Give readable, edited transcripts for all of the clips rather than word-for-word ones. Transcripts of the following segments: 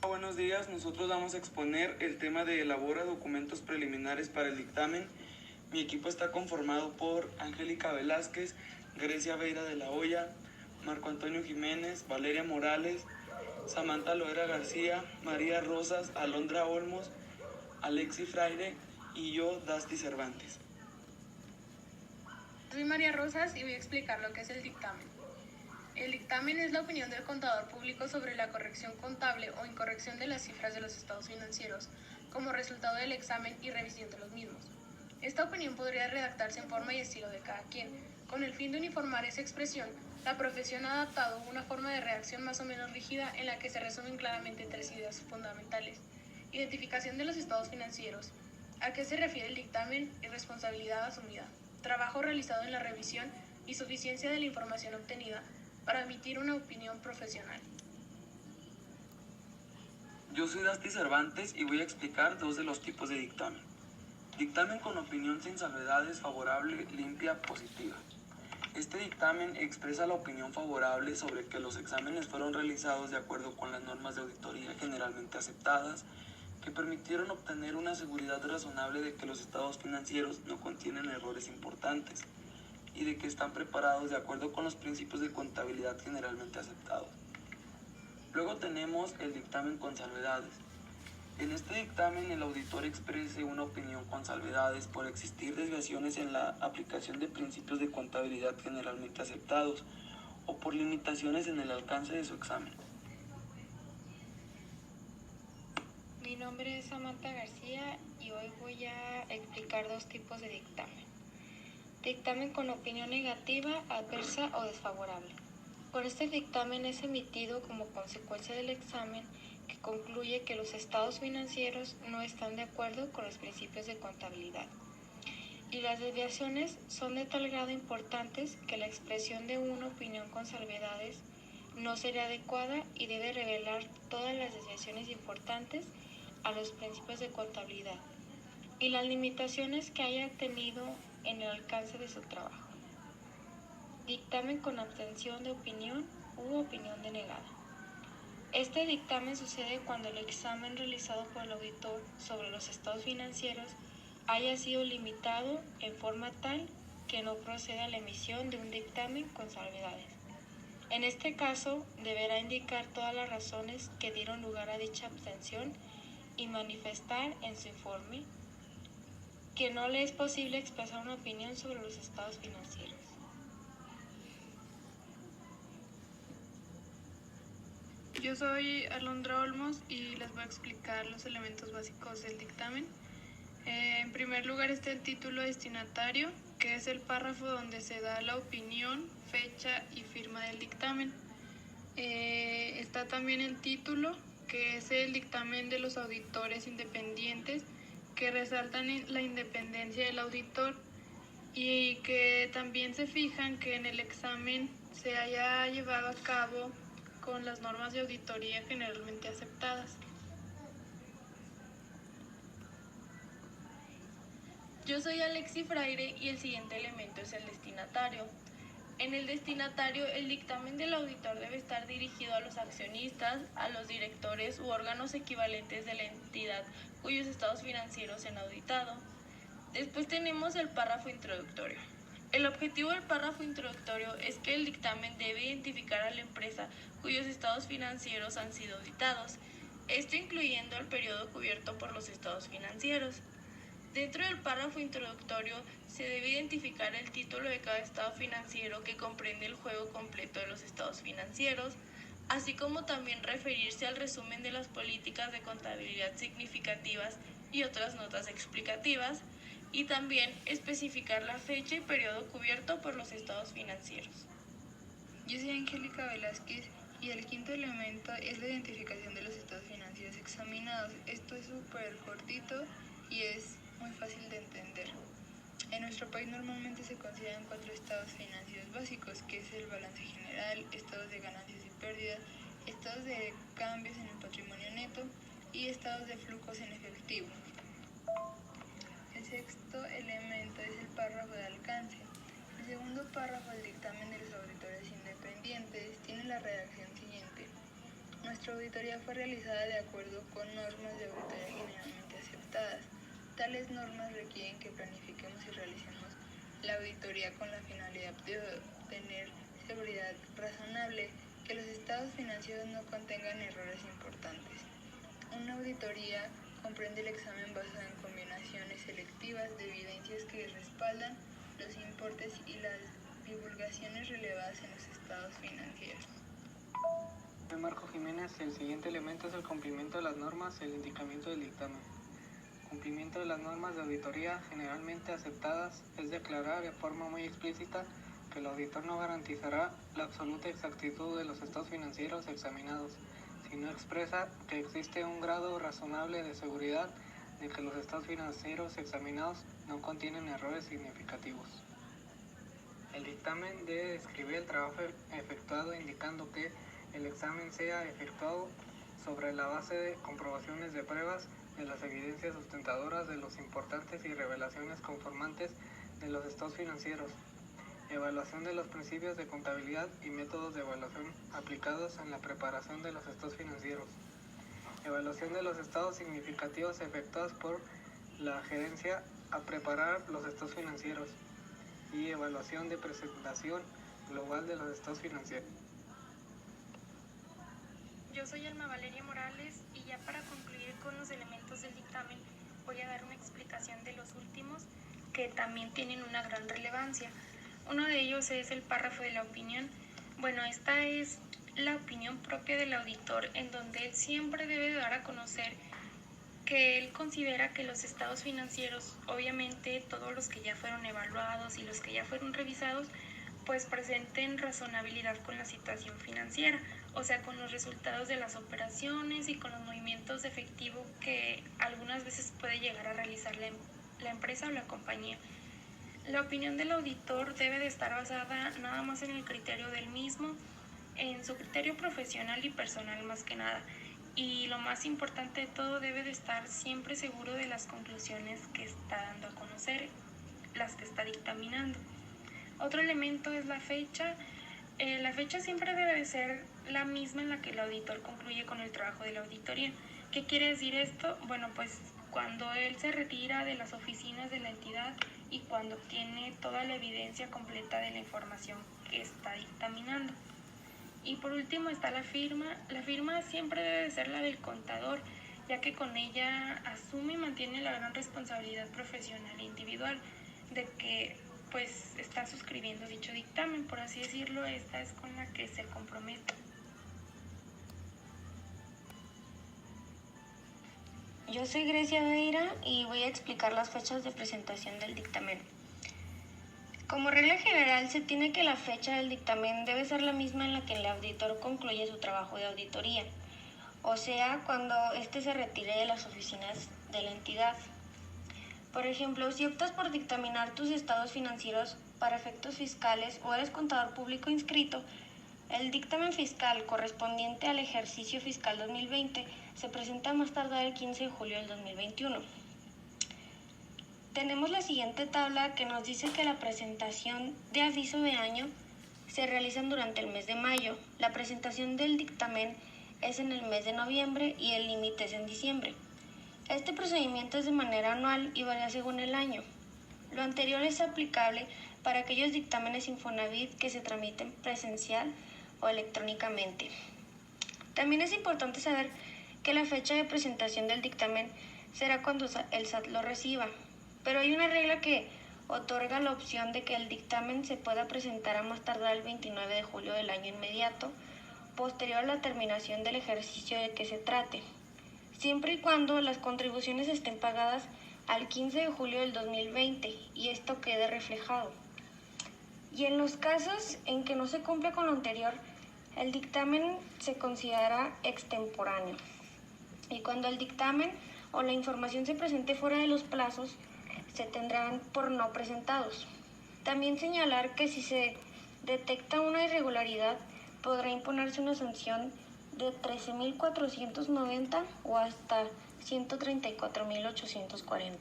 Buenos días, nosotros vamos a exponer el tema de elabora documentos preliminares para el dictamen. Mi equipo está conformado por Angélica Velázquez, Grecia Veira de la Hoya, Marco Antonio Jiménez, Valeria Morales, Samantha Loera García, María Rosas, Alondra Olmos, Alexi Fraire y yo, Dusty Cervantes. Soy María Rosas y voy a explicar lo que es el dictamen. El dictamen es la opinión del contador público sobre la corrección contable o incorrección de las cifras de los estados financieros como resultado del examen y revisión de los mismos. Esta opinión podría redactarse en forma y estilo de cada quien. Con el fin de uniformar esa expresión, la profesión ha adaptado una forma de redacción más o menos rígida en la que se resumen claramente tres ideas fundamentales. Identificación de los estados financieros. ¿A qué se refiere el dictamen y responsabilidad asumida? Trabajo realizado en la revisión y suficiencia de la información obtenida para emitir una opinión profesional. Yo soy Dusty Cervantes y voy a explicar dos de los tipos de dictamen. Dictamen con opinión sin salvedades, favorable, limpia, positiva. Este dictamen expresa la opinión favorable sobre que los exámenes fueron realizados de acuerdo con las normas de auditoría generalmente aceptadas, que permitieron obtener una seguridad razonable de que los estados financieros no contienen errores importantes y de que están preparados de acuerdo con los principios de contabilidad generalmente aceptados. Luego tenemos el dictamen con salvedades. En este dictamen el auditor exprese una opinión con salvedades por existir desviaciones en la aplicación de principios de contabilidad generalmente aceptados o por limitaciones en el alcance de su examen. Mi nombre es Samantha García y hoy voy a explicar dos tipos de dictamen. Dictamen con opinión negativa, adversa o desfavorable. Por este dictamen es emitido como consecuencia del examen que concluye que los estados financieros no están de acuerdo con los principios de contabilidad. Y las desviaciones son de tal grado importantes que la expresión de una opinión con salvedades no sería adecuada y debe revelar todas las desviaciones importantes a los principios de contabilidad y las limitaciones que haya tenido en el alcance de su trabajo. Dictamen con abstención de opinión u opinión denegada. Este dictamen sucede cuando el examen realizado por el auditor sobre los estados financieros haya sido limitado en forma tal que no proceda a la emisión de un dictamen con salvedades. En este caso, deberá indicar todas las razones que dieron lugar a dicha abstención y manifestar en su informe que no le es posible expresar una opinión sobre los estados financieros. Yo soy Alondra Olmos y les voy a explicar los elementos básicos del dictamen. En primer lugar está el título destinatario, que es el párrafo donde se da la opinión, fecha y firma del dictamen. Está también el título, que es el dictamen de los auditores independientes, que resaltan la independencia del auditor y que también se fijan que en el examen se haya llevado a cabo con las normas de auditoría generalmente aceptadas. Yo soy Alexi Fraire y el siguiente elemento es el destinatario. En el destinatario, el dictamen del auditor debe estar dirigido a los accionistas, a los directores u órganos equivalentes de la entidad cuyos estados financieros se han auditado. Después tenemos el párrafo introductorio. El objetivo del párrafo introductorio es que el dictamen debe identificar a la empresa cuyos estados financieros han sido auditados, esto incluyendo el periodo cubierto por los estados financieros. Dentro del párrafo introductorio se debe identificar el título de cada estado financiero que comprende el juego completo de los estados financieros, así como también referirse al resumen de las políticas de contabilidad significativas y otras notas explicativas, y también especificar la fecha y periodo cubierto por los estados financieros. Yo soy Angélica Velázquez y el quinto elemento es la identificación de los estados financieros examinados. Esto es súper cortito y es muy fácil de entender. En nuestro país normalmente se consideran 4 estados financieros básicos, que es el balance general, estados de ganancias y pérdidas, estados de cambios en el patrimonio neto y estados de flujos en efectivo. El sexto elemento es el párrafo de alcance. El segundo párrafo del dictamen de los auditores independientes tiene la redacción siguiente. Nuestra auditoría fue realizada de acuerdo con normas de auditoría generalmente aceptadas. Tales normas requieren que planifiquemos y realicemos la auditoría con la finalidad de obtener seguridad razonable, que los estados financieros no contengan errores importantes. Una auditoría comprende el examen basado en combinaciones selectivas de evidencias que respaldan los importes y las divulgaciones relevadas en los estados financieros. Soy Marco Jiménez. El siguiente elemento es el cumplimiento de las normas y el indicamiento del dictamen. Cumplimiento de las normas de auditoría generalmente aceptadas es declarar de forma muy explícita que el auditor no garantizará la absoluta exactitud de los estados financieros examinados, sino expresa que existe un grado razonable de seguridad de que los estados financieros examinados no contienen errores significativos. El dictamen debe describir el trabajo efectuado indicando que el examen sea efectuado sobre la base de comprobaciones de pruebas de las evidencias sustentadoras de los importantes y revelaciones conformantes de los estados financieros, evaluación de los principios de contabilidad y métodos de evaluación aplicados en la preparación de los estados financieros, evaluación de los estados significativos efectuados por la gerencia a preparar los estados financieros y evaluación de presentación global de los estados financieros. Yo soy Alma Valeria Morales y ya para concluir con los elementos del dictamen voy a dar una explicación de los últimos que también tienen una gran relevancia. Uno de ellos es el párrafo de la opinión. Bueno, esta es la opinión propia del auditor en donde él siempre debe dar a conocer que él considera que los estados financieros, obviamente todos los que ya fueron evaluados y los que ya fueron revisados, pues presenten razonabilidad con la situación financiera, o sea, con los resultados de las operaciones y con los movimientos de efectivo que algunas veces puede llegar a realizar la empresa o la compañía. La opinión del auditor debe de estar basada nada más en el criterio del mismo, en su criterio profesional y personal más que nada. Y lo más importante de todo, debe de estar siempre seguro de las conclusiones que está dando a conocer, las que está dictaminando. Otro elemento es la fecha. La fecha siempre debe de ser la misma en la que el auditor concluye con el trabajo de la auditoría. ¿Qué quiere decir esto? Bueno, pues cuando él se retira de las oficinas de la entidad y cuando obtiene toda la evidencia completa de la información que está dictaminando. Y por último está la firma. La firma siempre debe de ser la del contador, ya que con ella asume y mantiene la gran responsabilidad profesional e individual de que pues está suscribiendo dicho dictamen, por así decirlo. Esta es con la que se compromete. Yo soy Grecia Veira y voy a explicar las fechas de presentación del dictamen. Como regla general, se tiene que la fecha del dictamen debe ser la misma en la que el auditor concluye su trabajo de auditoría, o sea, cuando éste se retire de las oficinas de la entidad. Por ejemplo, si optas por dictaminar tus estados financieros para efectos fiscales o eres contador público inscrito, el dictamen fiscal correspondiente al ejercicio fiscal 2020 se presenta más tardar el 15 de julio del 2021. Tenemos la siguiente tabla que nos dice que la presentación de aviso de año se realizan durante el mes de mayo. La presentación del dictamen es en el mes de noviembre y el límite es en diciembre. Este procedimiento es de manera anual y varía según el año. Lo anterior es aplicable para aquellos dictámenes Infonavit que se tramiten presencial o electrónicamente. También es importante saber que la fecha de presentación del dictamen será cuando el SAT lo reciba, pero hay una regla que otorga la opción de que el dictamen se pueda presentar a más tardar el 29 de julio del año inmediato, posterior a la terminación del ejercicio de que se trate, siempre y cuando las contribuciones estén pagadas al 15 de julio del 2020 y esto quede reflejado. Y en los casos en que no se cumpla con lo anterior, el dictamen se considera extemporáneo. Y cuando el dictamen o la información se presente fuera de los plazos, se tendrán por no presentados. También señalar que si se detecta una irregularidad, podrá imponerse una sanción de 13.490 o hasta 134.840.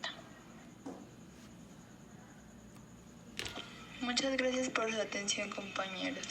Muchas gracias por su atención, compañeros.